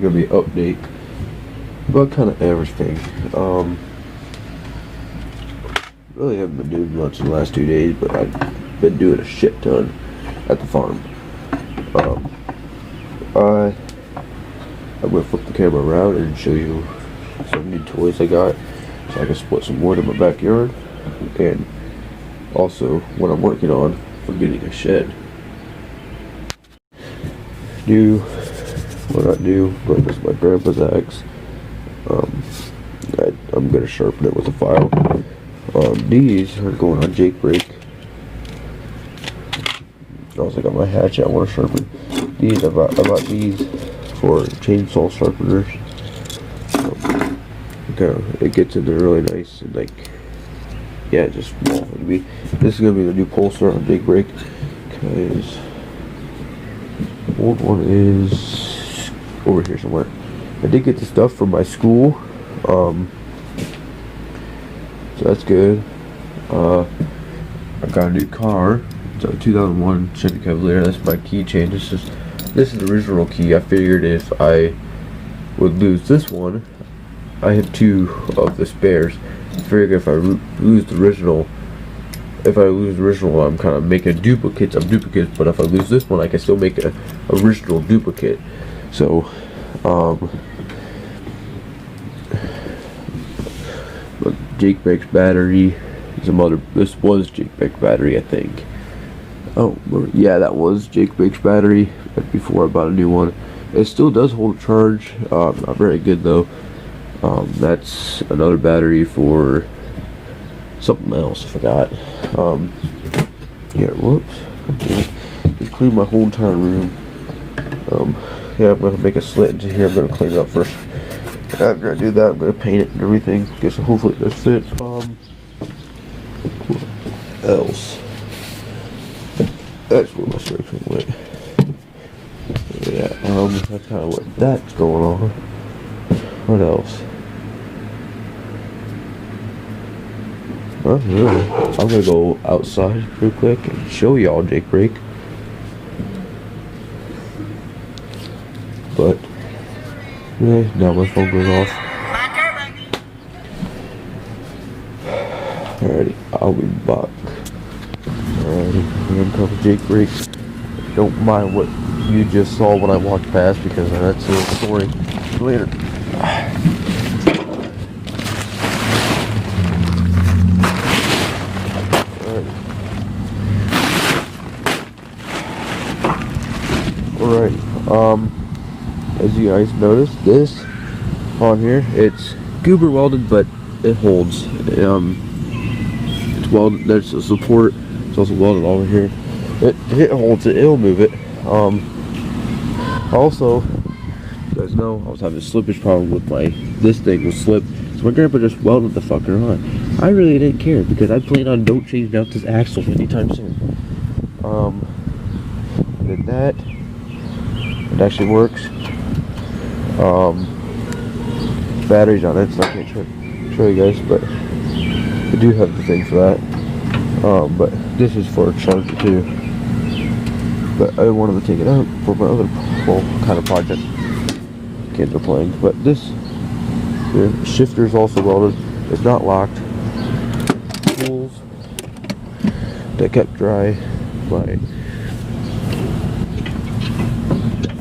Gonna be an update, but kind of average thing. Really haven't been doing much in the last 2 days, but I've been doing a shit ton at the farm. I'm gonna flip the camera around and show you some new toys I got, so I can split some wood in my backyard, and also what I'm working on for getting a shed. Well, not new, but this is my grandpa's axe. I'm gonna sharpen it with a file. These are going on Jake Brake. I was like, on my hatchet, I want to sharpen these. I bought these for chainsaw sharpeners. It gets in there really nice and like, yeah, just small. This is gonna be the new Pulsar on Jake Brake, because the old one is over here somewhere. I did get the stuff from my school, so that's good. I got a new car. It's a 2001 Chevy Cavalier. That's my keychain. This is the original key. I figured if I would lose this one, I have two of the spares. I figured if I lose the original, I'm kind of making duplicates of duplicates. But if I lose this one, I can still make a original duplicate. So, look, Jake Brake's battery. This was Jake Brake's battery, I think. Oh, yeah, that was Jake Brake's battery before I bought a new one. It still does hold a charge. Not very good though. That's another battery for something else. I forgot. Yeah, whoops. Just clean my whole entire room. Yeah, I'm gonna make a slit into here. I'm gonna clean it up first. After I do that, I'm gonna paint it and everything. Guess hopefully it does fit. What else? That's where my section went. Yeah, that's kind of what that's going on. What else? Well, really, I'm gonna go outside real quick and show y'all Jake Brake. But yeah, now my phone goes off. Alrighty, I'll be back. Alrighty, I'm gonna cover Jake Brake. Don't mind what you just saw when I walked past, because that's a story later. Alright, as you guys noticed, this on here, it's goober welded, but it holds. It's welded. There's a support. It's also welded over here. It holds it. It'll move it. Also, you guys know I was having a slippage problem with this thing was slip, so my grandpa just welded the fucker on. I really didn't care, because I plan on don't changing out this axle anytime soon. Did that. It actually works. Batteries on it, so I can't show you guys, but I do have the thing for that. But this is for a charger too. But I wanted to take it out for my other kind of project kids are playing. But this shifter is also welded. It's not locked. Tools that kept dry. My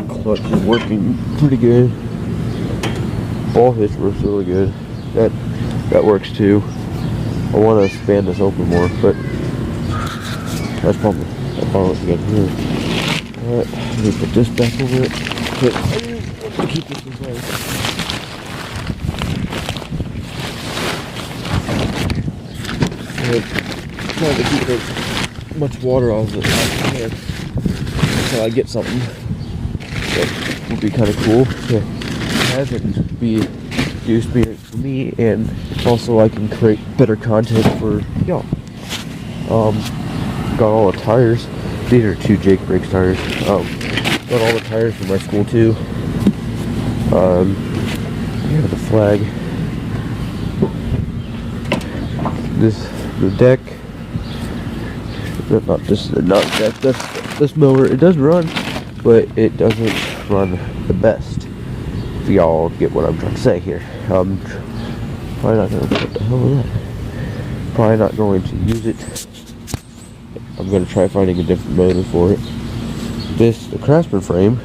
clutch is working pretty good. Ball hitch works really good. That works too. I want to expand this open more, but that's probably what we got here. Alright, let me put this back over it. Keep this in place. Trying to keep as much water off of it as I can until I get something that would be kind of cool to have it be do spirit for me, and also I can create better content for y'all. Got all the tires. These are two Jake Brake tires. Got all the tires for my school too. Yeah, the flag. The deck. Not this mower. It does run, but it doesn't run the best. if y'all get what I'm trying to say here. Probably not gonna, what the hell is that? Probably not going to use it. I'm gonna try finding a different motor for it. The Craftsman frame,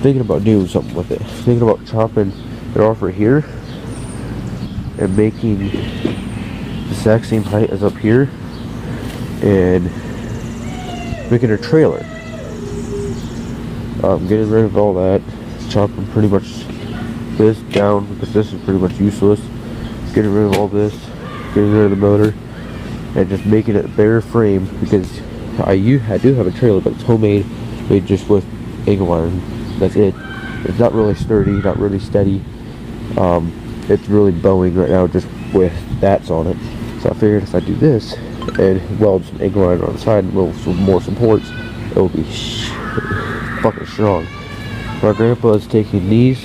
thinking about doing something with it. Thinking about chopping it off right here and making the exact same height as up here and making a trailer. Getting rid of all that, chopping pretty much this down because this is pretty much useless. Getting rid of all this, getting rid of the motor, and just making it a bare frame because I do have a trailer, but it's homemade, made just with angle iron. That's it. It's not really sturdy, not really steady. It's really bowing right now just with that's on it. So I figured if I do this and weld some angle iron on the side and with some more supports, it will be fucking strong. My grandpa is taking these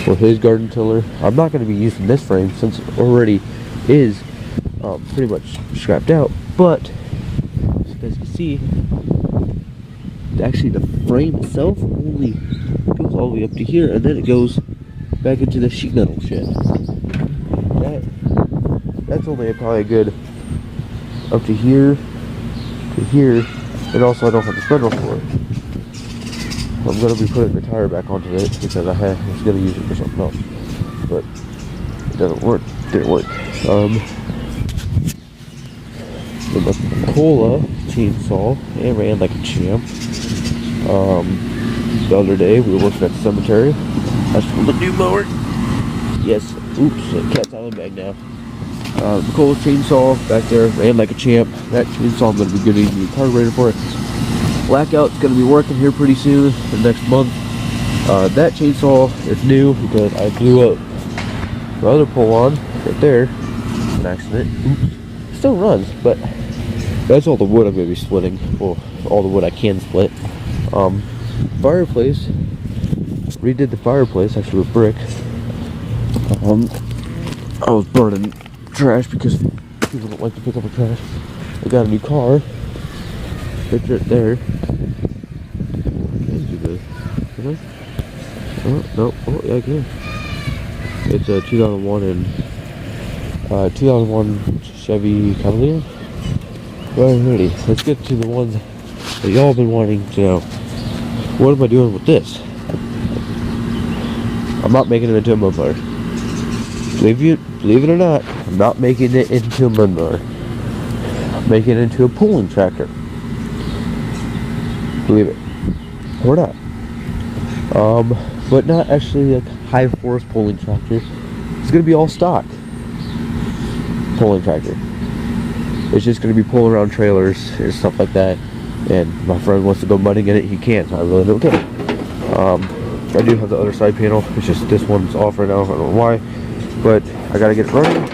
for his garden tiller. I'm not going to be using this frame since it already is pretty much scrapped out, but as you guys can see, actually the frame itself only goes all the way up to here, and then it goes back into the sheet metal shed. That's only probably a good up to here, and also I don't have the spindle for it. I'm going to be putting the tire back onto it because I was going to use it for something else, but it didn't work. The Cola chainsaw, it ran like a champ. The other day we were working at the cemetery. That's the new mower. Yes, oops, the cat's out of the bag now. The Cola chainsaw back there ran like a champ. That chainsaw I'm going to be getting the carburetor for it. Blackout's going to be working here pretty soon, the next month. That chainsaw is new because I blew up the other pull-on right there. An accident. Oops. Still runs, but that's all the wood I'm going to be splitting. Well, all the wood I can split. Fireplace. Redid the fireplace actually with brick. I was burning trash because people don't like to pick up the trash. I got a new car. Picture it there. Can you do this? Can I? Oh, no. Oh, yeah, I can. It's a 2001 and 2001 Chevy Cavalier. Alrighty, let's get to the ones that y'all have been wanting to know. What am I doing with this? I'm not making it into a mud mower. Believe it or not, I'm not making it into a mud mower. I'm making it into a pulling tractor. Believe it or not. But not actually a high force pulling tractor. It's gonna be all stock pulling tractor. It's just gonna be pulling around trailers and stuff like that. And my friend wants to go mudding in it, he can, so I really don't care. I do have the other side panel, it's just this one's off right now, I don't know why. But I gotta get it running.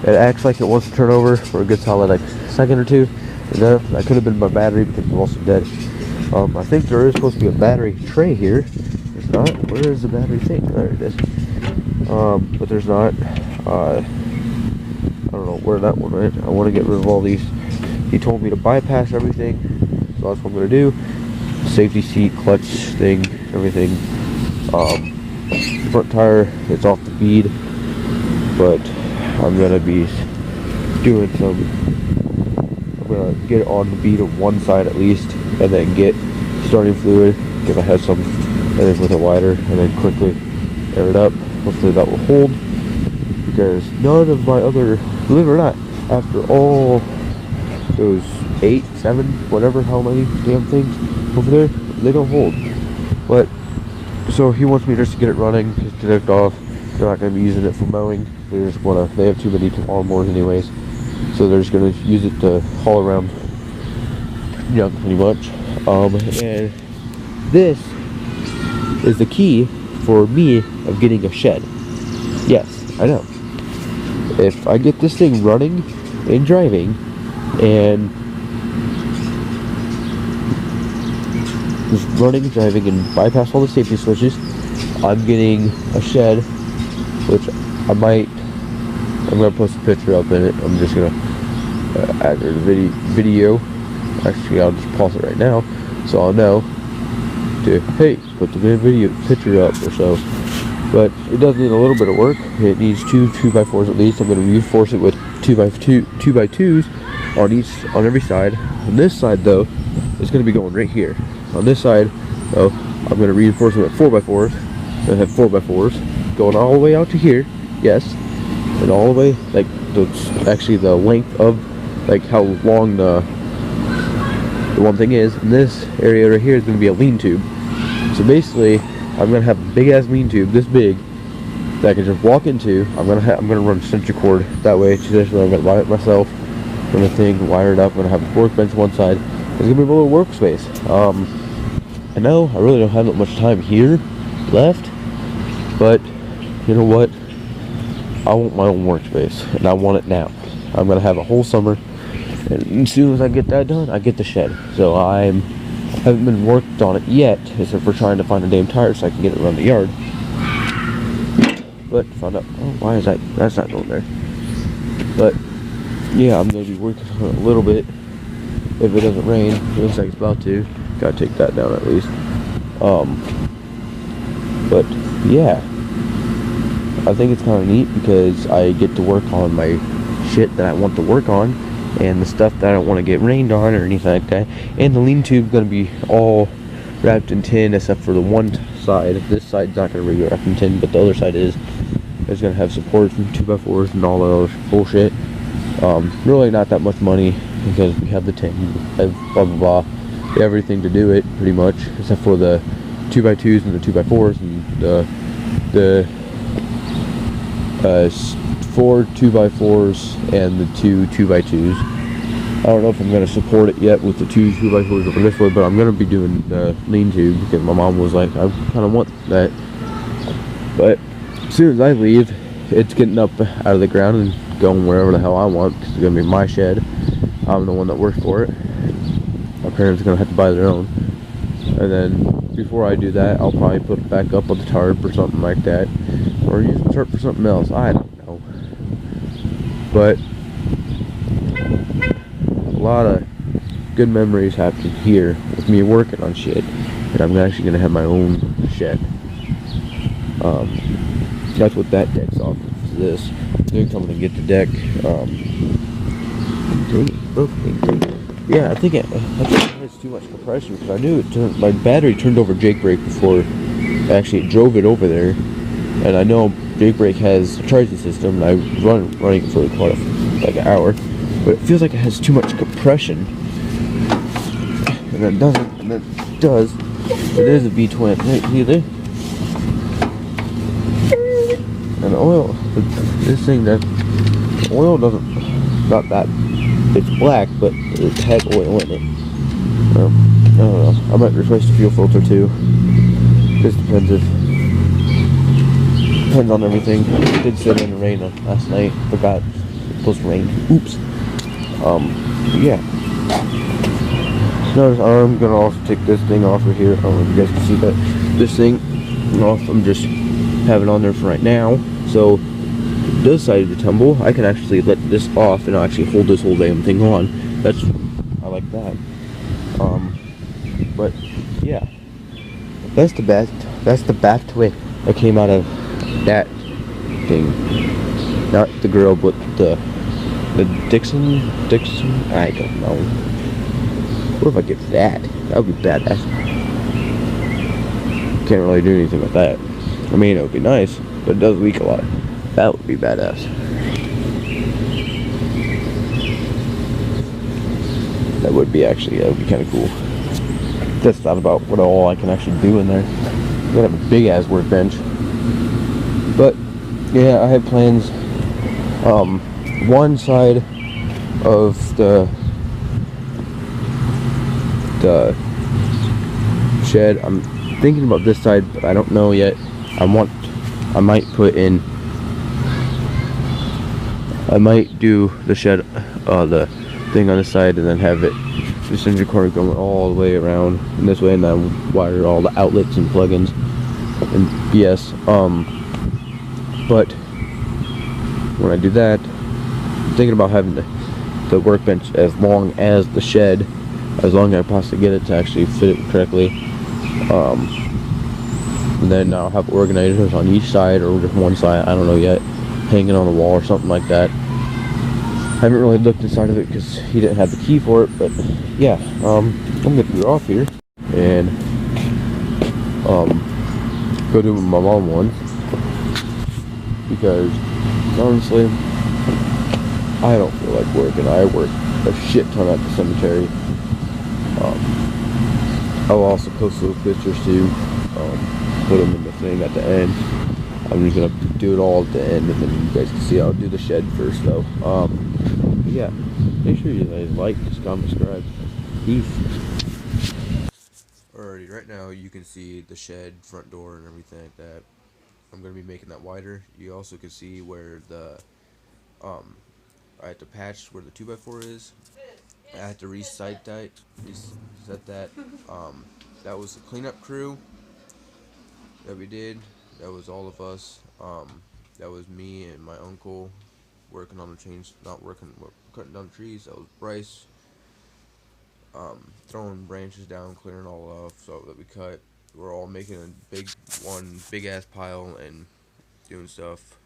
It acts like it wants to turn over for a good solid like second or two. And then that could have been my battery because I'm also dead. I think there is supposed to be a battery tray here. There's not. Where is the battery thing? There it is. But there's not. I don't know where that one went. I want to get rid of all these. He told me to bypass everything, so that's what I'm gonna do. Safety seat, clutch thing, everything. Front tire, it's off the bead, but I'm gonna be doing some. I'm gonna get it on the bead of one side at least, and then get starting fluid if I have some, and then with it wider, and then quickly air it up. Hopefully that will hold, because none of my other, believe it or not, after all those 8, 7, whatever, how many damn things over there, they don't hold. But so he wants me just to get it running, just connect off. They're not going to be using it for mowing. They have too many lawnmowers anyways, so they're just going to use it to haul around junk pretty much. And this is the key for me of getting a shed. Yes, I know. If I get this thing running and driving and just running and driving and bypass all the safety switches, I'm getting a shed, which I'm gonna post a picture up in it. I'm just gonna add the video. Actually, I'll just pause it right now so I'll know to, hey, put the video picture up or so. but it does need a little bit of work. It needs two 2x4s at least. I'm going to reinforce it with 2x2s on every side. On this side though, it's going to be going right here. On this side though, I'm going to reinforce it with 4x4s. I have 4x4s going all the way out to here, yes, and all the way, like, actually the length of, like, how long the one thing is. And this area right here is going to be a lean tube. So basically, I'm going to have a big ass lean tube, this big, that I can just walk into. I'm gonna run extension cord that way. Traditionally, I'm gonna wire it myself. Run the thing, wire it up. I'm gonna have a workbench on one side. There's gonna be a little workspace. I know I really don't have that much time here left, but you know what? I want my own workspace, and I want it now. I'm gonna have a whole summer, and as soon as I get that done, I get the shed. So I haven't been worked on it yet, except for trying to find a damn tire so I can get it around the yard. But found out, oh, why is that's not going there. But yeah, I'm gonna be working on it a little bit. If it doesn't rain, it looks like it's about to. Gotta take that down at least. But yeah, I think it's kind of neat because I get to work on my shit that I want to work on, and the stuff that I don't want to get rained on or anything like that. And the lean tube is gonna be all wrapped in tin except for the one side. This side's not gonna be wrapped in tin, but the other side is. It's gonna have support from 2x4s and all the other bullshit. Really not that much money because we have the tin, have blah blah blah, everything to do it pretty much, except for the 2x2s and the 2x4s and the 4 2x4s and the 2 2x2s. I don't know if I'm gonna support it yet with the 2 2x4s over this way, but I'm gonna be doing the lean tube because my mom was like, I kind of want that. But as soon as I leave, it's getting up out of the ground and going wherever the hell I want because it's gonna be my shed. I'm the one that worked for it. My parents are gonna have to buy their own. And then before I do that, I'll probably put it back up on the tarp or something like that, or use the tarp for something else. I don't know. But a lot of good memories happen here with me working on shit, and I'm actually gonna have my own shed. That's what that deck's off of. This. They're coming to get the deck. Yeah, I think it has too much compression because I knew my battery turned over Jake Brake before actually it drove it over there, and I know Jake Brake has a charging system, and I was running it for like an hour, but it feels like it has too much compression, and it doesn't. And it does. It is a V-twin. Right, see there? And oil, this thing, that oil doesn't, not that, it's black, but it has oil in it. I don't know, I might replace the fuel filter too. Just depends on everything. It did sit in the rain last night, forgot it was supposed to rain, oops. Yeah. Notice I'm gonna also take this thing off of here. I don't know if you guys can see that. This thing, I'm just having on there for right now. So if it does decide to tumble, I can actually let this off and I'll actually hold this whole damn thing on. I like that. But yeah, that's the bath twig that came out of that thing. Not the grill, but the Dixon, I don't know. What if I get that? That would be badass. Can't really do anything with that. I mean, it would be nice, but it does leak a lot. That would be badass. That would be kind of cool. That's not about what all I can actually do in there. I'm gonna have a big ass workbench. But yeah, I have plans. One side of the shed, I'm thinking about this side, but I don't know yet. I might do the shed, the thing on the side, and then have it, the extension cord going all the way around in this way, and then wire all the outlets and plugins and BS. But when I do that, I'm thinking about having the workbench as long as the shed, as long as I possibly get it to actually fit it correctly. And then I'll have organizers on each side or just one side, I don't know yet, hanging on the wall or something like that. I haven't really looked inside of it because he didn't have the key for it, but yeah, I'm gonna get off here and go do what my mom wants, because honestly, I don't feel like working. I work a shit ton at the cemetery. I'll also post those pictures too, put them in the thing at the end. I'm just gonna do it all at the end, and then you guys can see. I'll do the shed first though. Yeah, make sure you guys like, comment, subscribe. Peace. Alrighty, right now you can see the shed, front door, and everything like that. I'm gonna be making that wider. You also can see where the I had to patch where the 2x4 is. I had to reset that. That was the cleanup crew that we did. That was all of us. That was me and my uncle working on the chains, not working, cutting down trees. That was Bryce, throwing branches down, clearing all off so that we cut. We're all making a big ass pile and doing stuff.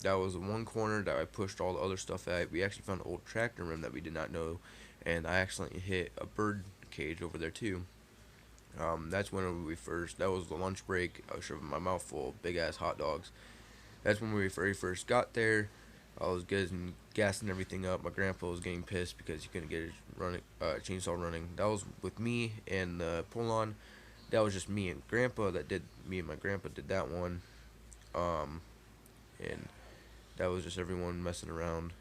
That was the one corner that I pushed all the other stuff at. We actually found an old tractor rim that we did not know, and I accidentally hit a bird cage over there too. That's when that was the lunch break. I was shoving my mouth full of big ass hot dogs. That's when we very first got there. I was gassing everything up. My grandpa was getting pissed because he couldn't get his chainsaw running. That was with me and the pull-on. That was just me and grandpa me and my grandpa did that one. And that was just everyone messing around.